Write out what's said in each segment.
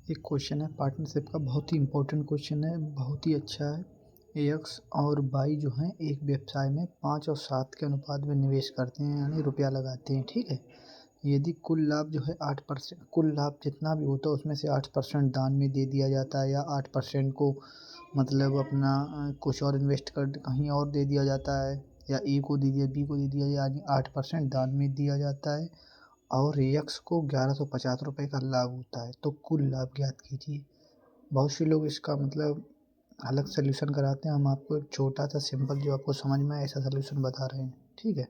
एक क्वेश्चन है पार्टनरशिप का, बहुत ही इंपॉर्टेंट क्वेश्चन है, बहुत ही अच्छा है। एक्स और वाई जो हैं एक व्यवसाय में 5 और 7 के अनुपात में निवेश करते हैं, यानी रुपया लगाते हैं। ठीक है, यदि कुल लाभ जो है 8%, कुल लाभ जितना भी होता है उसमें से 8% दान में दे दिया जाता है, या 8% को मतलब अपना कुछ और इन्वेस्ट कर कहीं और दे दिया जाता है, या ए को दे दिया, बी को दे दिया, यानी 8% दान में दिया जाता है और यक्स को 1150 रुपये का लाभ होता है, तो कुल लाभ ज्ञात कीजिए। बहुत से लोग इसका मतलब अलग सोल्यूशन कराते हैं, हम आपको एक छोटा सा सिंपल जो आपको समझ में आए ऐसा सोल्यूशन बता रहे हैं। ठीक है,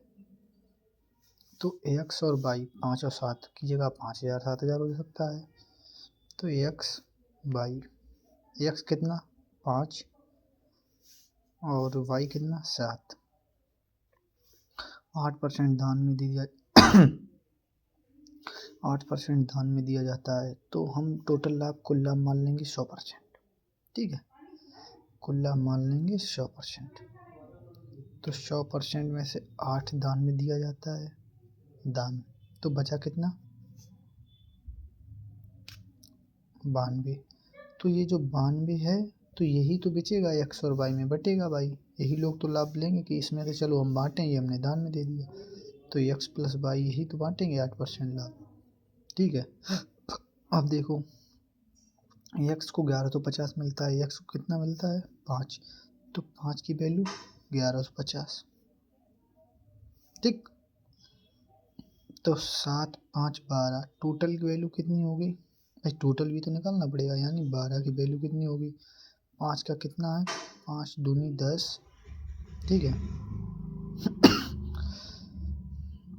तो एक्स और वाई 5 और 7 की जगह 5000 7000 हो सकता है। तो एक्स वाई, एक्स कितना 5 और वाई कितना 7, 8% दान में दिया 8% दान में दिया जाता है, तो हम टोटल लाभ कुल लाभ मान लेंगे 100%। ठीक है, कुल लाभ मान लेंगे 100%। तो 100% में से 8 दान में दिया जाता है, दान, तो बचा कितना 92। तो ये जो 92 है, तो यही तो बचेगा, एक्स और वाई में बटेगा भाई। यही लोग तो लाभ लेंगे कि इसमें से चलो हम बांटें, ये हमने दान में दे दिया, तो एक्स प्लस वाई यही तो बांटेंगे 8% लाभ। ठीक है, अब देखो एक्स को 1150 मिलता है, एक्स को कितना मिलता है 5, तो 5 की वैल्यू 1150। ठीक, तो 7 5 12, टोटल की वैल्यू कितनी होगी भाई, टोटल भी तो निकालना पड़ेगा, यानी 12 की वैल्यू कितनी होगी, 5 का कितना है 5 दूनी 10। ठीक है,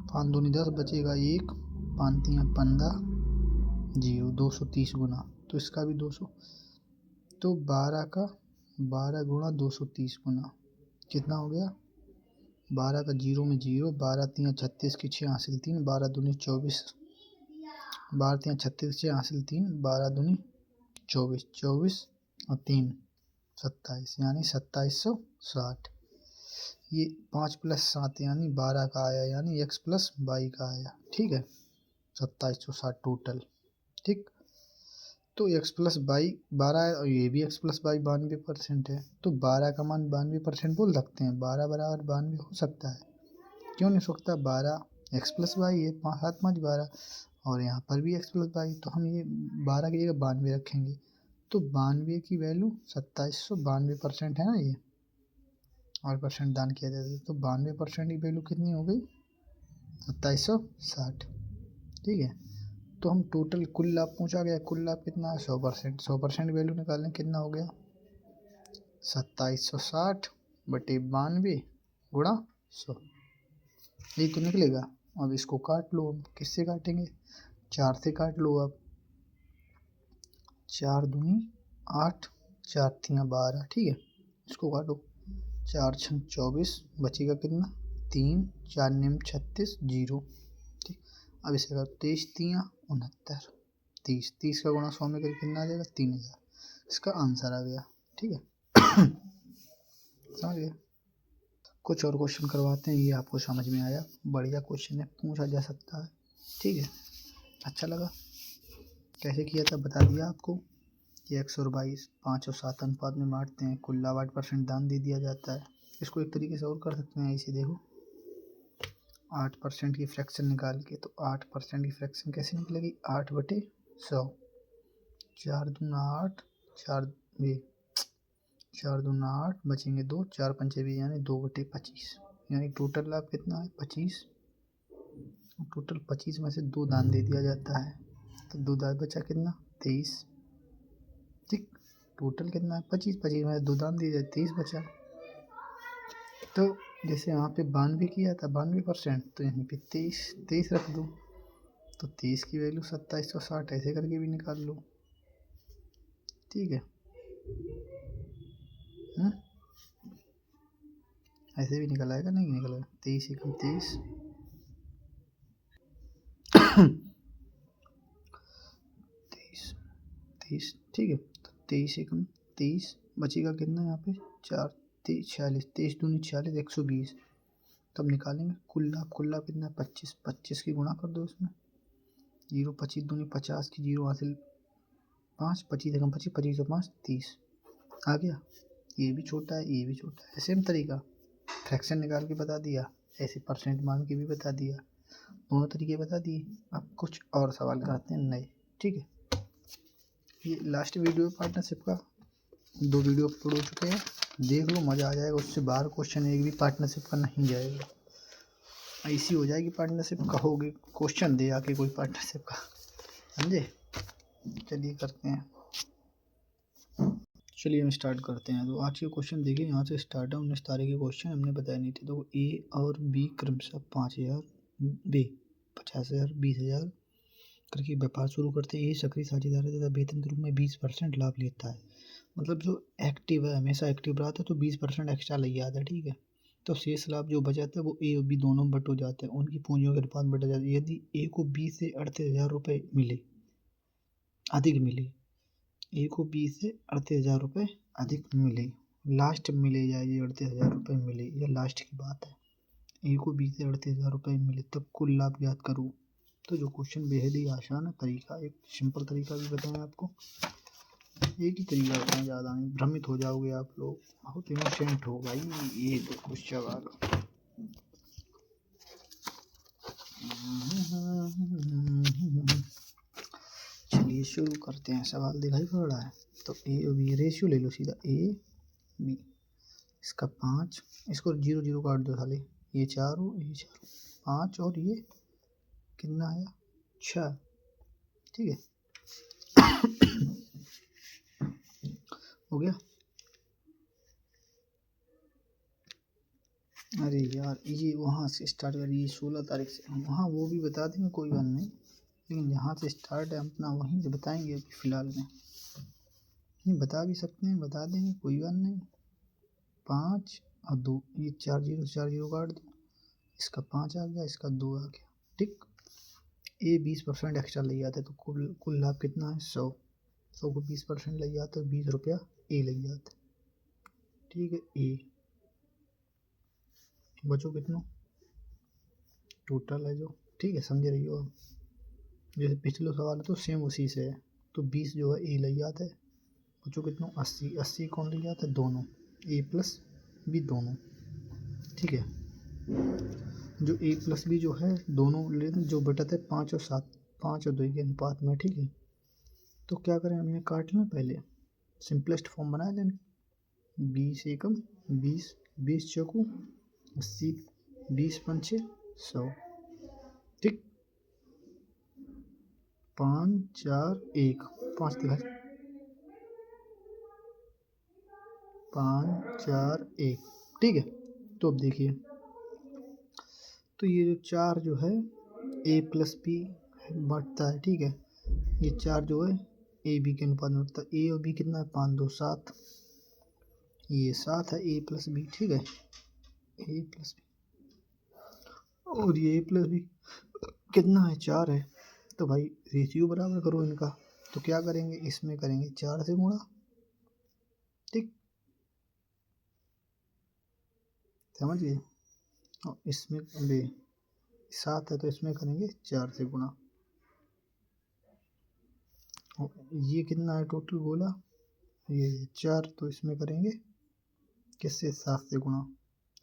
5 दूनी 10 बचेगा 1, 5 3 15, 0, 230 गुना, तो इसका भी 200, तो 12 का 12 गुणा 230 गुना कितना हो गया, 12 का 0 में 0, 12 3 36 की 6 हासिल 3, 12 दूनी 24, 12 3 36 6 हासिल 3, 12 दूनी 24, 24 और 3 27, यानी 2760। ये 5 + 7 यानी 12 का आया, यानी एक्स प्लस वाई का आया। ठीक है, 2760 टोटल। ठीक, तो एक्स प्लस वाई 12 है और ये भी एक्स प्लस वाई 92% है, तो 12 का मान 92% बोल सकते हैं, 12 बराबर 92 हो सकता है, क्यों नहीं सकता। 12 एक्स प्लस वाई है, 5 7 5 12, और यहाँ पर भी एक्स प्लस वाई, तो हम ये 12 की जगह 92 रखेंगे, तो 92 की वैल्यू 2792% है ना ये, और परसेंट दान किया जाता है, तो 92% की वैल्यू कितनी हो गई 2760। ठीक है, तो हम टोटल कुल लाभ पूछा गया, कुल लाभ कितना है 100%, 100% वैल्यू निकालें कितना हो गया 2760 बटे 92 गुणा 100, ये तो निकलेगा। अब इसको काट लो, अब किससे काटेंगे, 4 से काट लो। अब 4 दूनी 8, 4 3 12, ठीक है, इसको काटो, 4 6 24, बचेगा कितना 3, 4 9 36, 0। ठीक, अब इसे करो 23 3 69, 30, 30 का गुणा 100 में करके कितना आ जाएगा 3000, इसका आंसर आ गया। ठीक है, समझ गए। कुछ और क्वेश्चन करवाते हैं, ये आपको समझ में आया, बढ़िया क्वेश्चन है, पूछा जा सकता है। ठीक है, अच्छा लगा, कैसे किया था बता दिया आपको कि एक्स और वाई 5 और 7 अनुपात में बांटते हैं, कुल लाभ 8% दान दे दिया जाता है। इसको एक तरीके से और कर सकते हैं, इसे देखो 8% की फ्रैक्शन निकाल के, तो 8% की फ्रैक्शन कैसे निकलेगी 8/100, 4 दूना 8, 4 दूना 8, बचेंगे 2, 4 पंचे भी, यानी 2/25, यानी टोटल लाभ कितना है 25, टोटल 25 में से 2 दान दे दिया जाता है, तो 2 दान बचा कितना 23। ठीक, टोटल कितना है 25, 25 में 2 दान दिए जाए 23 बचा। तो जैसे यहाँ पे 92 किया था 92%, तो यहाँ पे 23 रख दो, तो 23 की वैल्यू 2760, ऐसे करके भी निकाल लो। ठीक है, ऐसे भी निकल आएगा, नहीं निकल आएगा, 23 एकम 23 23 23, ठीक है, तो 23 एकम 23, बचेगा कितना यहाँ पे 4 23 46, 23 दूनी 46, 120, तब निकालेंगे कुल लाभ, कुल लाभ कितना 25, 25 की गुणा कर दो इसमें, 0 25 दूनी 50 की 0 हासिल 5, 25 एकम 25, 25 और 5 30 आ गया। ये भी छोटा है, ये भी छोटा है। सेम तरीका, फ्रैक्शन निकाल के बता दिया, ऐसे परसेंट मान के भी बता दिया, दोनों तरीके बता दिए। अब कुछ और सवाल करते हैं नए, ठीक है। ये लास्ट वीडियो पार्टनरशिप का, 2 वीडियो अपलोड हो चुके हैं, देख लो, मज़ा आ जाएगा। उससे बाहर क्वेश्चन एक भी पार्टनरशिप का नहीं जाएगा। ऐसी हो जाएगी पार्टनरशिप, कहोगे क्वेश्चन दे आके कोई पार्टनरशिप का, समझे। चलिए करते हैं, चलिए हम स्टार्ट करते हैं। तो आज के क्वेश्चन देखिए, यहाँ से स्टार्ट है। 19 तारीख के क्वेश्चन हमने बताए नहीं थे। तो ए और बी क्रमशः 5,000, बी 50,000, 20,000 करके व्यापार शुरू करते हैं। ये सक्रिय साझेदार है तथा वेतन के रूप में 20% लाभ लेता है। मतलब जो एक्टिव है, हमेशा एक्टिव रहा था, तो 20% एक्स्ट्रा ले आता है, ठीक है। तो शेष लाभ जो बचाता है वो ए और बी दोनों बट हो जाते हैं, उनकी पूंजियों के अनुपात बटा जाते हैं। यदि ए को बी से 38,000 रुपये मिले, अधिक मिले, ए को 20 से 38,000 रुपये अधिक मिले, लास्ट मिले या ये 38,000 रुपये मिले, यह लास्ट की बात है। ए को 20 से 38,000 रुपये मिले, तब कुल लाभ ज्ञात करूँ। तो जो क्वेश्चन बेहद ही आसान है, तरीका एक सिंपल तरीका भी बताएं आपको, एक ही तरीका बताएं, ज़्यादा नहीं, भ्रमित हो जाओगे आप लोग, बहुत इनोसेंट हो भाई ये तो कुछ सवाल। चलिए शुरू करते हैं। सवाल दिखाई पड़ रहा है, तो ए और बी रेशियो ले लो सीधा, ए बी, इसका 5, इसको 0 0 काट दो साले, ये 4 हो, ये 4 5 और ये कितना आया 6, ठीक है। हो गया। अरे यार ये वहाँ से स्टार्ट करिए 16 तारीख से, वहाँ वो भी बता देंगे, कोई बात नहीं, लेकिन यहाँ से स्टार्ट है अपना, वहीं से बताएंगे अभी फ़िलहाल में। नहीं बता भी सकते हैं, बता देंगे, कोई बात नहीं। 5 और 2, ये 4 0 काट दो, इसका 5 आ गया, इसका 2 आ गया, ठीक। ए 20% एक्स्ट्रा ले जाता है, तो कुल लाभ कितना है 100, 100 को 20% ले जाता है, 20 रुपया ए ले जाता है, ठीक है। ए बचो कितना टोटल है जो, ठीक है, समझ रही हो आप। जैसे पिछले सवाल है तो सेम उसी से है। तो 20 जो है ए ले जाता है, बचो कितना 80, 80 कौन ले जाता है, दोनों, ए प्लस बी दोनों, ठीक है। जो ए प्लस बी जो है दोनों ले, जो बटत है 5 और 7, 5 और 2 के अनुपात में, ठीक है। तो क्या करें, हमने काट लें पहले, सिंपलेस्ट फॉर्म बना लें, 20 एकम 20, 20 चौको 80, 20 पंचे 100, ठीक। 5 4 1, 5 दिखा, 5 4 1, ठीक है। तो अब देखिए, तो ये जो 4 जो है ए प्लस बी बढ़ता है, ठीक है। ये 4 जो है ए बी के अनुपात में बढ़ता है। ए और बी कितना है, 5 2 7, ये 7 है ए प्लस बी, ठीक है, ए प्लस बी। और ये ए प्लस बी कितना है, 4 है। तो भाई रेशियो बराबर करो इनका, तो क्या करेंगे, इसमें करेंगे 4 से गुणा, ठीक, समझ गए। और इसमें बे 7 है, तो इसमें करेंगे 4 से गुणा। ये कितना है टोटल बोला, ये 4, तो इसमें करेंगे किससे, 7 से गुणा।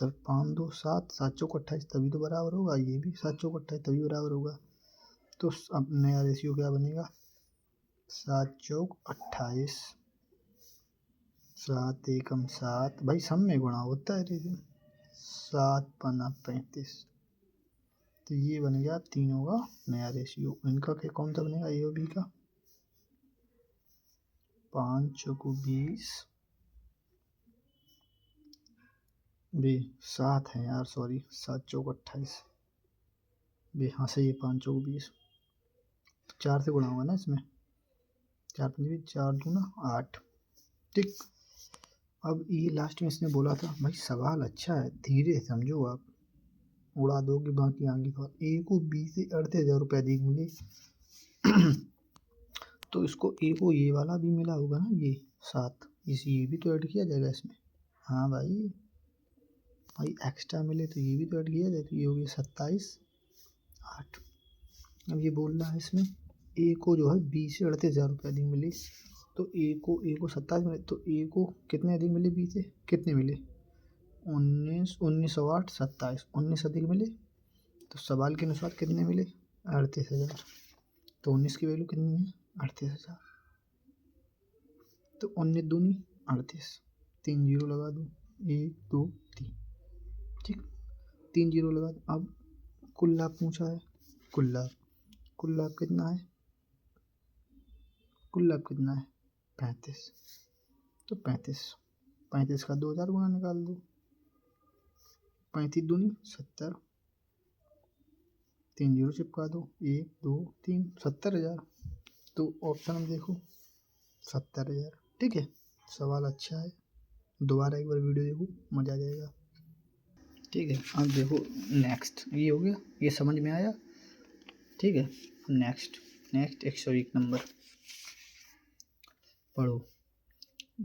तब 5 2 7, 7 चौक 28, तभी तो बराबर होगा। ये भी 7 चौक 28 तभी बराबर होगा। तो अब नया रेशियो क्या बनेगा, 7 चौक 28, 7 एकम 7, भाई सब में गुणा होता है रेशियो, 7 पन्ना 35। तो ये बन गया तीनों का नया रेशियो। इनका क्या कौन सा बनेगा, ए और बी का, 5 चौको 20, बे 7 है यार, सॉरी, 7 चौक 28, बे हाँ सही है, 5 चौक 20, 4 से गुणा होगा ना इसमें, 4 पंजे 4 दूना 8, ठीक। अब ये लास्ट में इसने बोला था, भाई सवाल अच्छा है, धीरे समझो आप, उड़ा दोगे बाकी आगे का। ए को 20 से 38,000 रुपये अधिक मिले, तो इसको ए को ये वाला भी मिला होगा ना, ये 7, ये भी तो ऐड किया जाएगा इसमें। हाँ भाई, भाई एक्स्ट्रा मिले तो ये भी तो ऐड किया जाए, तो ये हो गया 27 8। अब ये बोल रहा है इसमें ए को जो है 20 से 38,000 रुपये अधिक मिली। तो ए को 27 मिले, तो ए को कितने अधिक मिले? 20 से कितने मिले? 19 और 8 27, 19 अधिक मिले। तो सवाल के अनुसार कितने मिले? 38,000। तो 19 की वैल्यू कितनी है? 38,000। तो 19 दूनी 38, 3 जीरो लगा दूँ, 1 2 3, ठीक, 3 जीरो लगा दूँ। अब कुल लाभ पूछा है, कुल लाभ कितना है? कुल लाभ कितना है? 35। तो 35 का 2000 गुना निकाल दो, 35 दूनी 70, 3 जीरो चिपका दो, 1 2 3, 70,000। तो ऑप्शन में देखो 70,000। ठीक है, सवाल अच्छा है, दोबारा एक बार वीडियो देखो, मज़ा आ जाएगा। ठीक है, अब देखो नेक्स्ट, ये हो गया, ये समझ में आया। ठीक है, नेक्स्ट 101 नंबर पढ़ो।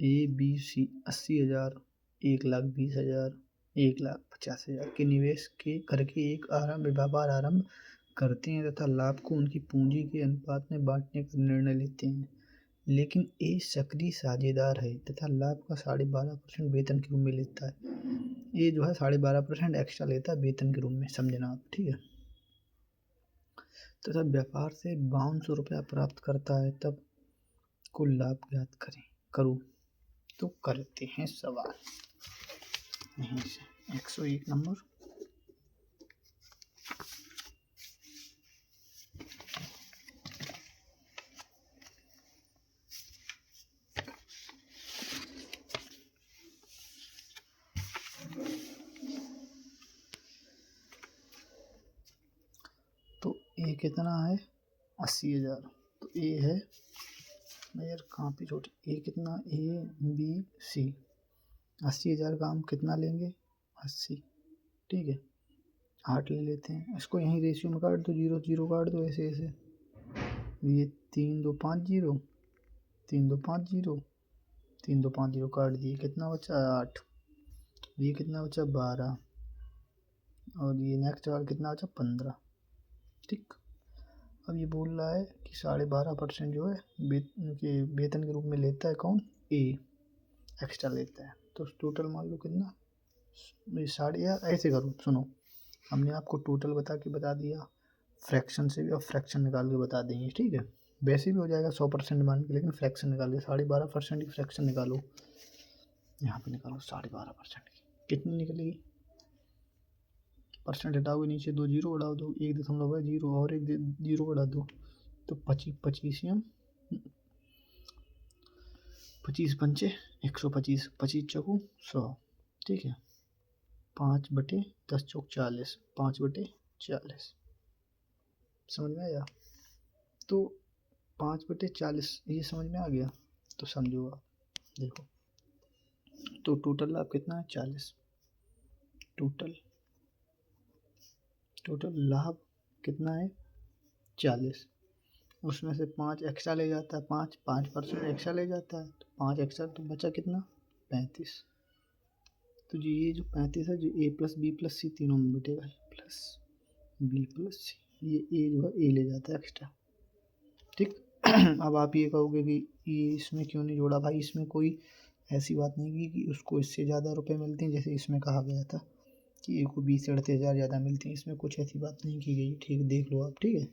ए बी सी 80,000, 1,20,000, 1,50,000 के निवेश के करके एक व्यापार आरंभ करते हैं तथा लाभ को उनकी पूंजी के अनुपात में बांटने का निर्णय लेते हैं। लेकिन ए सक्रिय साझेदार है तथा लाभ का 12.5% वेतन के रूप में लेता है। ये जो है 12.5% एक्स्ट्रा लेता है वेतन के रूप में, समझना आप। ठीक है, तथा व्यापार से 5200 रुपया प्राप्त करता है, तब कुल लाभ ज्ञात करो। तो करते हैं सवाल यहीं से। 101 नंबर, तो ए कितना है? 80,000। तो ए है यार, कहाँ पे छोटे, ए कितना? ए बी सी 80,000 का हम कितना लेंगे? 80। ठीक है, 8 ले लेते हैं, इसको यहीं रेशियो में काट दो, 0 0 काट दो, ऐसे ये 3 2 5 0, 3 2 5 0, 3 2 5 0 काट दिए, कितना बचा? 8। ये कितना बचा? 12। और ये नेक्स्ट वाला कितना बचा? 15। ठीक, अब ये बोल रहा है कि 12.5% जो है वेतन के रूप में लेता है। कौन? ए एक्स्ट्रा लेता है। तो टोटल मान लो कितना? या ऐसे करो, सुनो, हमने आपको टोटल बता दिया, फ्रैक्शन से भी, और फ्रैक्शन निकाल के बता देंगे। ठीक है, वैसे भी हो जाएगा 100% मान के, लेकिन फ्रैक्शन निकाल के 12.5% की फ्रैक्शन निकालो। यहाँ पे निकालो 12.5% की, कितनी निकलेगी? परसेंट हटाओगे नीचे 2 जीरो बढ़ा दो, 1.0 और 1 जीरो बढ़ा दो, तो 25 पंचे 125, 25 चौको 100। ठीक है, 5/10 चौक 40, 5/40 समझ में आया? तो 5/40 ये समझ में आ गया? तो समझो आप, देखो, तो टोटल लाभ कितना है? 40। टोटल लाभ कितना है? 40। उसमें से 5 एक्स्ट्रा ले जाता है, 5% एक्स्ट्रा ले जाता है, तो 5 एक्स्ट्रा, तो बचा कितना? 35। तो जो ये जो 35 है, जो ए प्लस बी प्लस सी तीनों में बटेगा, प्लस बी प्लस सी, ये ए जो है ए ले जाता है एक्स्ट्रा। ठीक, अब आप ये कहोगे कि ये इसमें क्यों नहीं जोड़ा? भाई इसमें कोई ऐसी बात नहीं की कि उसको इससे ज़्यादा रुपए मिलते हैं, जैसे इसमें कहा गया था कि ए को 20 से 38,000 ज़्यादा मिलते हैं। इसमें कुछ ऐसी बात नहीं की गई। ठीक, देख लो आप। ठीक है,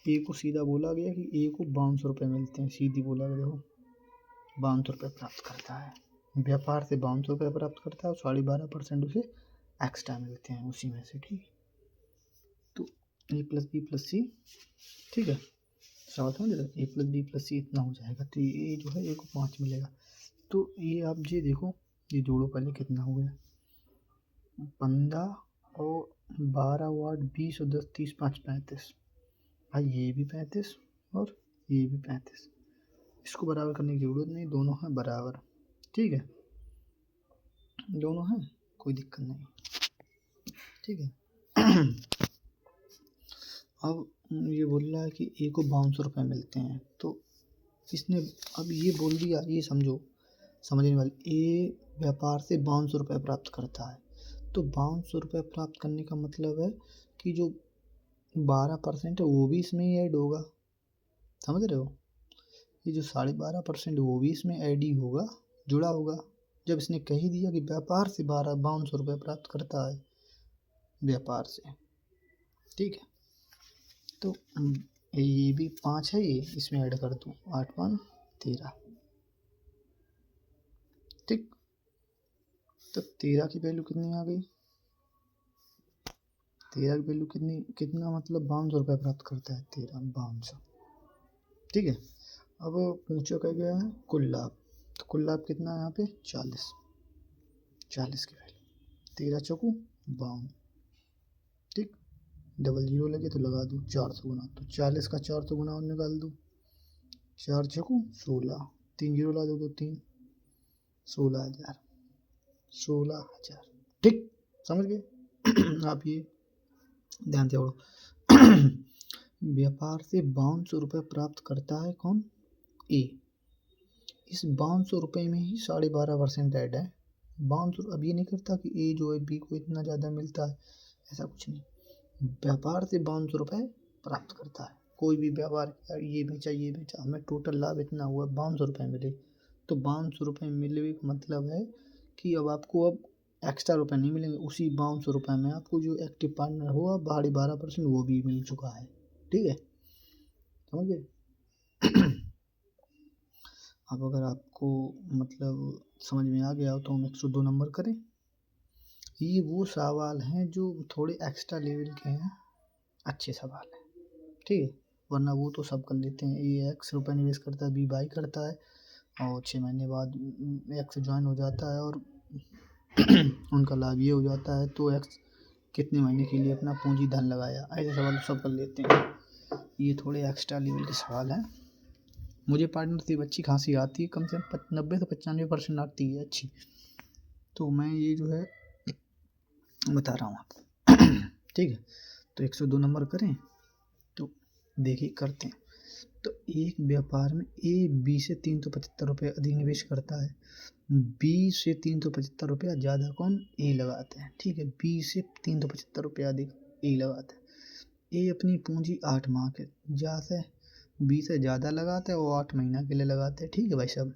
ए को सीधा बोला गया कि ए को 5200 रुपये मिलते हैं, सीधी बोला गया, देखो 5200 रुपये प्राप्त करता है, व्यापार से 5200 रुपये प्राप्त करता है, और 12.5% उसे एक्स्ट्रा मिलते हैं उसी में से। ठीक, तो ए प्लस बी प्लस सी, ठीक है, सवाल समझ रहे? ए प्लस बी प्लस सी इतना हो जाएगा, तो ये जो है ए को 5 मिलेगा। तो ये आप ये देखो, ये जोड़ो पहले, कितना हो गया? 15 और 12 और 8 20 और 10 30 5 35। भाई ये भी 35 और ये भी 35, इसको बराबर करने की ज़रूरत नहीं, दोनों हैं बराबर। ठीक है, दोनों हैं, कोई दिक्कत नहीं। ठीक है, अब ये बोल रहा है कि ए को 5200 रुपये मिलते हैं, तो इसने अब ये बोल दिया, ये समझो, समझने वाले, ए व्यापार से 5200 रुपये प्राप्त करता है, तो 5200 रुपये प्राप्त करने का मतलब है कि जो 12% है वो भी इसमें ही ऐड होगा, समझ रहे हो? ये जो 12.5% वो भी इसमें ऐड ही होगा, जुड़ा होगा। जब इसने कह ही दिया कि व्यापार से 5200 रुपये प्राप्त करता है, व्यापार से, ठीक है। तो ये भी 5 है, ये इसमें ऐड कर दूँ, 8 5 13, ठीक। तो 13 की वैल्यू कितनी आ गई? 13 की वैल्यू कितना मतलब 5200 रुपये प्राप्त करता है, 13 5200, ठीक है। अब पूछो क्या गया है कुल लाभ, तो कुल लाभ कितना है यहाँ पे 40 की वैल्यू, 13 चौकू 52, ठीक। डबल जीरो लगे तो लगा दूँ 400 गुना, तो 40 का 400 गुना और निकाल दूँ, 4 चौकू 16, 3 जीरो ला दो तो 3, 16,000, ठीक। समझ गए आप? ये ध्यान से पढ़ो। व्यापार से 5200 रुपये प्राप्त करता है कौन? ए। इस 5200 रुपये में ही 12.5% ऐड है। 5200, अब ये नहीं करता कि ए जो है बी को इतना ज़्यादा मिलता है, ऐसा कुछ नहीं। व्यापार से 5200 रुपये प्राप्त करता है, कोई भी व्यापार, ये बेचा, हमें टोटल लाभ इतना हुआ 5200 रुपये मिले, तो 5200 रुपये मिलने का मतलब है कि अब आपको अब एक्स्ट्रा रुपये नहीं मिलेंगे, उसी 5200 रुपये में आपको जो एक्टिव पार्टनर हुआ 12.5% वो भी मिल चुका है, ठीक है। समझ गए? अब अगर आपको मतलब समझ में आ गया हो तो हम 102 नंबर करें। ये वो सवाल हैं जो थोड़े एक्स्ट्रा लेवल के हैं, अच्छे सवाल हैं, ठीक है। वरना वो तो सब कर लेते हैं, ए एक्स रुपये निवेश करता है, बी बाई करता है और 6 महीने बाद एक्स ज्वाइन हो जाता है और उनका लाभ ये हो जाता है, तो एक्स कितने महीने के लिए अपना पूंजी धन लगाया, ऐसे सवाल सब कर लेते हैं। ये थोड़े एक्स्ट्रा लेवल के सवाल हैं। मुझे पार्टनरशिप अच्छी खासी आती है, कम से कम 90 से 95% आती है अच्छी, तो मैं ये जो है बता रहा हूँ आपको, ठीक है। तो 102 नंबर करें, तो देखिए करते हैं। तो एक व्यापार में ए बी से 375 रुपये अधिक निवेश करता है, बी से 375 रुपया ज़्यादा कौन? ए लगाते हैं, ठीक है। बी से 375 रुपया अधिक ए लगाता है। ए अपनी पूंजी 8 माह के जाते बी से ज़्यादा लगाता है, वो 8 महीना के लिए लगाते हैं, ठीक है भाई साहब,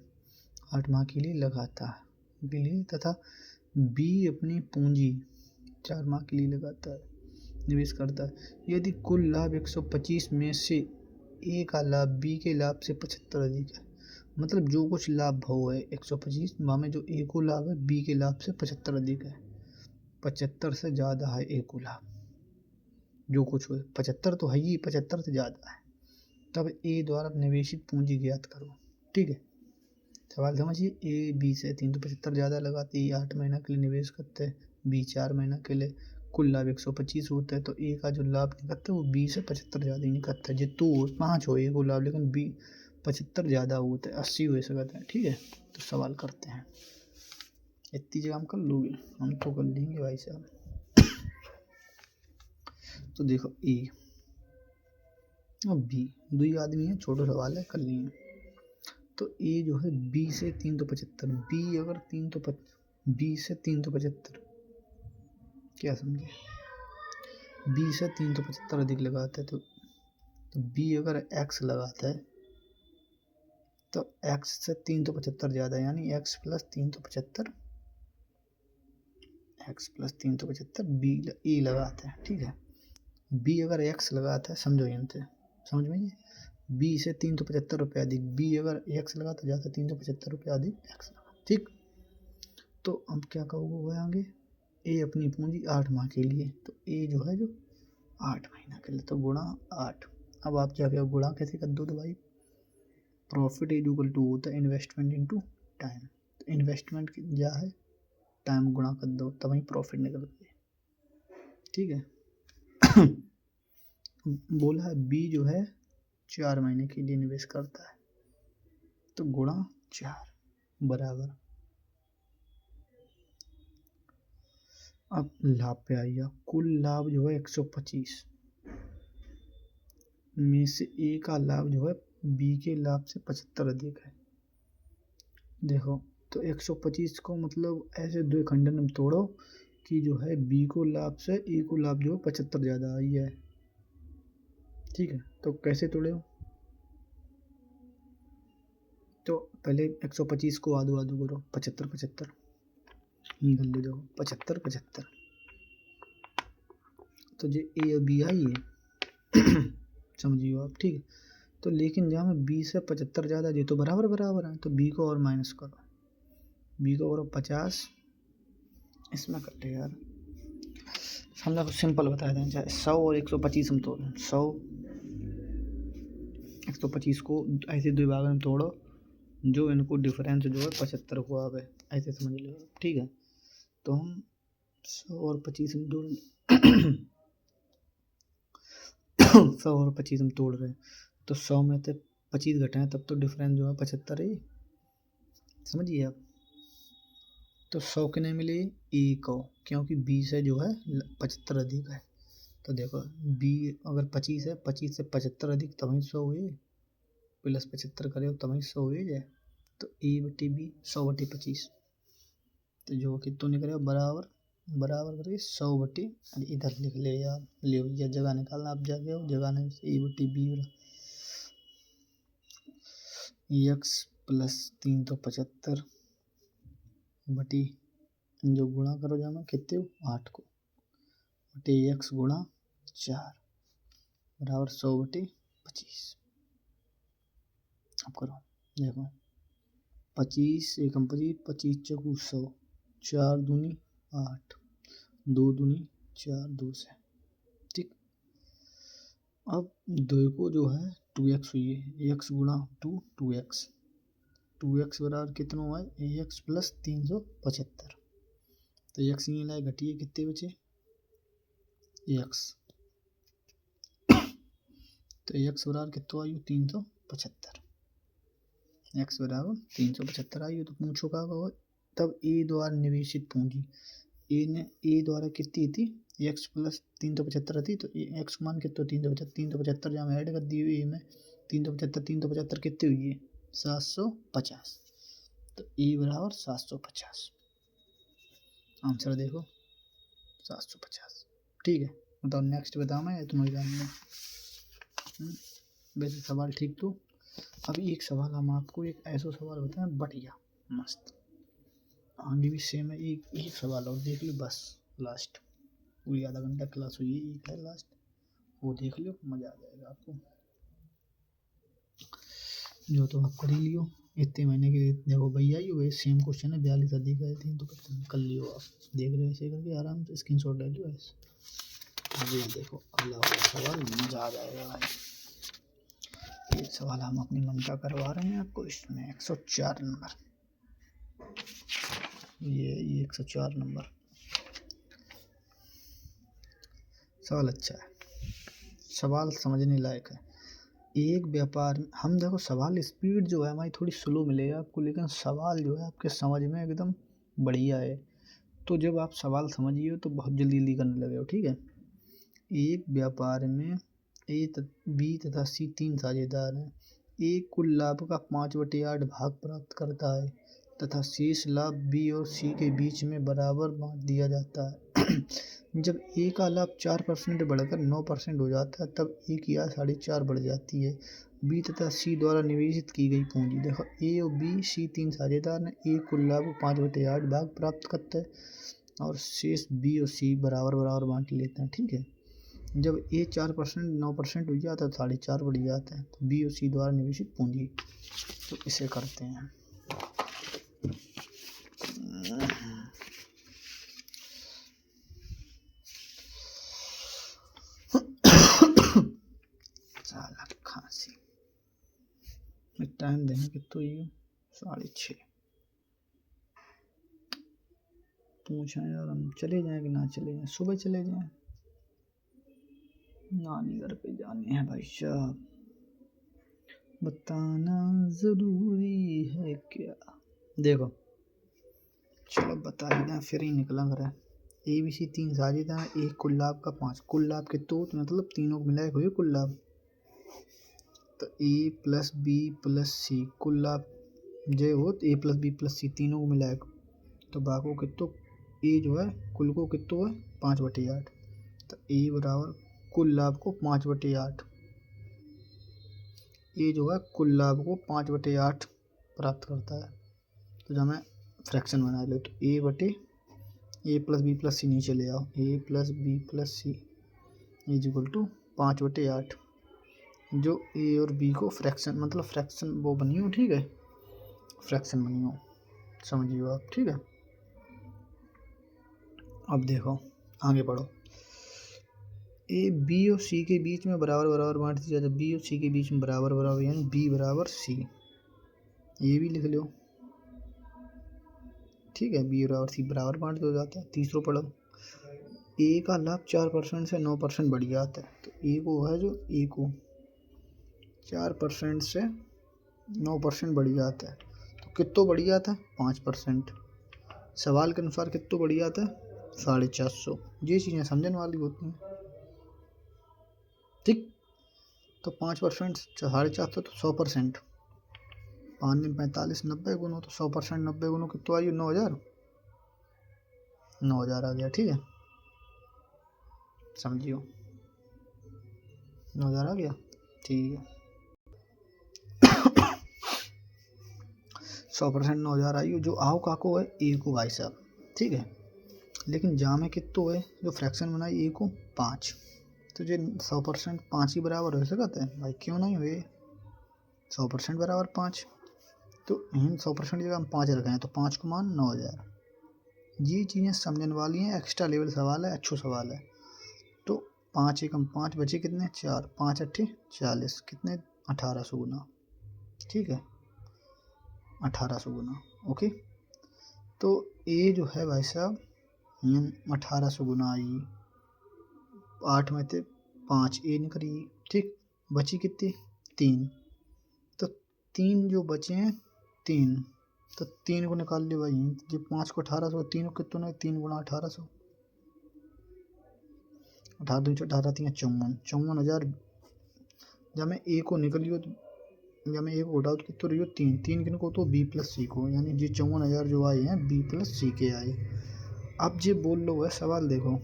8 माह के लिए लगाता है के लिए, तथा बी अपनी पूंजी 4 माह के लिए लगाता है, निवेश करता है। यदि कुल लाभ 125 में से ए का लाभ बी के लाभ से 75 अधिक है, मतलब जो कुछ लाभ हो है 125 में जो ए को लाभ है बी के लाभ से 75 अधिक है, 75 से ज़्यादा है ए को लाभ, जो कुछ हो 75 तो है ही, 75 से ज़्यादा है, तब ए द्वारा निवेशित पूंजी ज्ञात करो, ठीक है। सवाल समझिए, ए बी से 375 ज़्यादा लगाते हैं, 8 महीना के लिए निवेश करते हैं, बी 4 महीना के लिए, कुल लाभ 125 होता है, तो ए का जो लाभ निकलता है वो बी से 75 ज़्यादा ही निकलता है। जितू 5 हो ए को लाभ, लेकिन बी 75 ज़्यादा होता है, 80 हो सकता है, ठीक है। तो सवाल करते हैं, इतनी जगह हम कर लोगे, हम तो कर लेंगे भाई साहब। तो देखो ए और बी दो ही आदमी है, छोटा सवाल है, कर लेंगे। तो ए जो है बी से 375, बी अगर 350 से 375, क्या समझे, बी से 375 अधिक लगाता है, तो बी अगर एक्स लगाता है तो एक्स से 375 ज़्यादा, यानी एक्स प्लस 375 बी ए लगाता है, ठीक है। बी अगर एक्स लगाता है, समझो यहाँ समझ में, बी से 375 रुपये अधिक, बी अगर एक्स लगाता जाता 375 रुपये अधिक एक्स लगा, ठीक। तो अब क्या कहोगे आगे, ए अपनी पूंजी 8 माह के लिए, तो ए जो है जो 8 महीना के लिए, तो गुणा 8। अब आप क्या कहो, गुणा कैसे कर दो, तो भाई प्रॉफिट इज इक्वल टू होता है इन्वेस्टमेंट इनटू टाइम, तो इन्वेस्टमेंट क्या है, टाइम गुणा कर दो, तब ही प्रॉफिट निकल गए, ठीक है। बोला है बी जो है 4 महीने के लिए निवेश करता है, तो गुणा 4 बराबर, अब लाभ पे आइए, कुल लाभ जो है 125 में से ए का लाभ जो है बी के लाभ से 75 अधिक है। देखो तो 125 को मतलब ऐसे दो खंडन में तोड़ो कि जो है बी को लाभ से ए को लाभ जो है 75 ज़्यादा आई है, ठीक है। तो कैसे तोड़े हो, तो पहले 125 को आधो आधो करो, 75 75 निकल ले, देखो 75 75, तो जो ए और बी आई है समझिए आप, ठीक है। तो लेकिन जहाँ में 20 से 75 ज़्यादा, ये तो बराबर बराबर है, तो बी को और माइनस करो, बी को करो 50, इसमें कटे यार, हम लोग सिंपल बता दें, चाहे 100 और 125 हम तोड़ 100 125 को ऐसे दो भाग में तोड़ो, जो इनको डिफरेंस जो है 75 को आवे, ऐसे समझ लो, ठीक है। तो हम 100 और 25 हम तोड़ 100 और 25 हम तोड़ रहे हैं, तो 100 में से 25 घटाएं तब तो डिफरेंस जो है 75 है, समझिए आप। तो 100 के नहीं मिले ए को, क्योंकि 20 से जो है 75 अधिक है, तो देखो बी अगर 25 है, 25 से 75 अधिक तभी 100 हुए, प्लस 75 करे तभी 100 हुए जाए, तो ए बटी बी 100 बटी 25, तो जो कितना निकलेगा बराबर बराबर करके 100 बटी, इधर लिख ले यार, ले भैया जगह निकालना, आप जाके हो जगह नहीं, ए बटी बी एक्स प्लस 375 बटी, जो गुणा करो जाना कितने हो 8 को, बटे एक्स गुणा 4 बराबर 100 बटी 25। अब करो, देखो 25 एकम 25, 25 चौकू 100, 4 दूनी 8, 2 दूनी 4, 2 से, ठीक। अब 2 को जो है 2x हुई है, एक्स गुणा 2 2x, 2x बराबर कितना हुआ है एक्स प्लस 375, तो एक्स नहीं लाए घटिए, कितने बचे एक्स, तो एक्स बराबर कितना आई 375, एक्स बराबर 375 आई हो, तो पूछो क्या होगा, तब ए द्वारा निवेशित पूंजी, ए द्वारा कितनी थी एक्स प्लस 375 थी, तो एक्स मान कितना 375 जहाँ ऐड कर दी हुई ए में 375 कितनी हुई है 750, तो ए बराबर 750, आंसर देखो 750, ठीक है। बताओ नेक्स्ट बताओ, मैं तुम्हें जानना, वैसे सवाल ठीक। तो अभी एक सवाल हम आपको एक ऐसा सवाल बताएं बढ़िया मस्त, आगे भी सेम है, एक सवाल और देख लो बस, लास्ट पूरी आधा घंटा क्लास हुई है, एक है लास्ट, वो देख लो मज़ा आ जाएगा आपको, जो तो आप कर ही लियो इतने महीने के लिए, देखो भैया ही वही सेम क्वेश्चन है, 42 अधिक गए थे, तो कर लियो आप, देख रहे हो ऐसे करके आराम से स्क्रीनशॉट ले लो ऐसे, अभी देखो अगला सवाल मज़ा आ जाएगा भाई, एक सवाल हम अपनी मन का करवा रहे हैं आपको, इसमें 104 नंबर, ये 104 नंबर सवाल अच्छा है, सवाल समझने लायक है। एक व्यापार हम देखो सवाल स्पीड जो है हमारी थोड़ी स्लो मिलेगा आपको, लेकिन सवाल जो है आपके समझ में एकदम बढ़िया है, तो जब आप सवाल समझिए तो बहुत जल्दी जल्दी करने लगे हो, ठीक है। एक व्यापार में ए बी तथा सी 3 साझेदार हैं, ए कुल लाभ का 5/8 भाग प्राप्त करता है तथा शेष लाभ बी और सी के बीच में बराबर बांट दिया जाता है। जब ए का लाभ 4% बढ़कर 9% हो जाता है, तब ए की आय 4.5 बढ़ जाती है। बी तथा सी द्वारा निवेशित की गई पूंजी, देखो ए और बी सी 3 साझेदार हैं, ए कुल लाभ को 5/8 भाग प्राप्त करता है और शेष बी और सी बराबर बराबर बांट लेते हैं, ठीक है। जब ए 4% 9% हो जाता है तो 4.5 बढ़ जाता है, तो बी और सी द्वारा निवेशित पूंजी, तो इसे करते हैं। साला खांसी, टाइम देंगे तो ये 6:30 पूछा यार, हम चले जाएं कि ना चले जाएं, सुबह चले जाएं, नानी घर पे जाने हैं भाई साहब, बताना ज़रूरी है क्या, देखो चलो बता ही दें, फिर ही निकला घर है। ए बी सी 3 साझेदार, एक कुल लाभ का 5, कुल लाभ के तो मतलब तीनों को मिलाए हुए कुल लाभ, तो ए प्लस बी प्लस सी कुल लाभ जो हो, ए प्लस बी प्लस सी तीनों को मिलाए, तो बाको कितो ए जो है कुल को कितो है 5/8, तो ए बराबर कुल लाभ को 5/8, ए जो है कुल लाभ को 5/8 प्राप्त करता है। तो जब हमें फ्रैक्शन बना लो तो ए बटे a plus b plus c नीचे ले आओ, a plus b plus c is equal to 5/8। जो ए और बी को फ्रैक्शन मतलब फ्रैक्शन वो बनी हो, ठीक है, फ्रैक्शन बनी हो, समझिए आप, ठीक है। अब देखो आगे पढ़ो। ए बी और सी के बीच में बराबर बराबर बांट दिया जाता है, बी और सी के बीच में बराबर बराबर यानी बी बराबर सी, ये भी लिख लो, ठीक है, बी बराबर सी बराबर बांट दिया जाता है। तीसरा पढ़ो। ए का लाभ 4% से 9% बढ़ जाता है। तो ए को है जो ए को 4% से 9% बढ़ जाता है, तो कितना बढ़ जाता है 5%। सवाल के अनुसार कितना बढ़ जाता है 450। ये चीज़ें समझने वाली होती हैं, ठीक। तो 5% 450 तो 100%, 5 दिन 45 90 गुना, तो 100% 90 गुना कितना आई 9000, 9000 आ गया, ठीक है, समझियो 9000 आ गया, ठीक है। 100% 9000 आई जो आओ काको है ए को भाई साहब, ठीक है, लेकिन जामे कितो है जो फ्रैक्शन बनाई ए को 5, तो जो 100% 5 ही बराबर हो सकता है भाई, क्यों नहीं हुए 100% बराबर 5। तो इन 100% जगह हम 5 रखे हैं, तो 5 को मान 9000। ये चीज़ें समझने वाली हैं, एक्स्ट्रा लेवल सवाल है, अच्छा सवाल है। तो 5 एकम 5 बचे कितने 4, 5 अट्ठे 40, कितने 1800 गुना, ठीक है, 1800 गुना, ओके। तो ए जो है भाई साहब 1800 गुना आई, 8 में थे 5 ए निकली, ठीक, बची कितनी 3, तो 3 जो बचे हैं 3, तो 3 को निकाल लिया भाई, जब 5 को 1800, 3 को कितना है 3 गुना 1800, 18 2 18 3 54,000। जब मैं ए को निकलियो तो जब मैं ए को उठाओ तो कितना रही हो 3 किन को तो बी प्लस सी को, यानी जी 54,000 जो आए हैं बी प्लस सी के आए। अब ये बोल लो है सवाल देखो,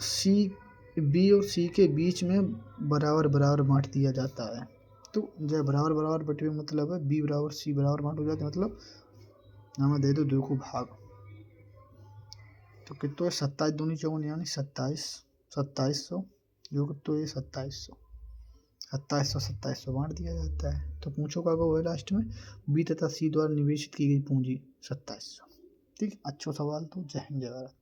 सी बी और सी के बीच में बराबर बराबर बांट दिया जाता है, तो जब बराबर बराबर बटे मतलब है बी बराबर सी बराबर बांट हो जाते हैं, मतलब हमें दे दो 2 को भाग, तो कितना है 27 दूनी 54 यानी 2700 जो कितना है 2700 बांट दिया जाता है। तो पूछो का है लास्ट में बी तथा सी द्वारा निवेशित की गई पूंजी 2700, ठीक, अच्छा सवाल। तो जय हिंद जय भारत।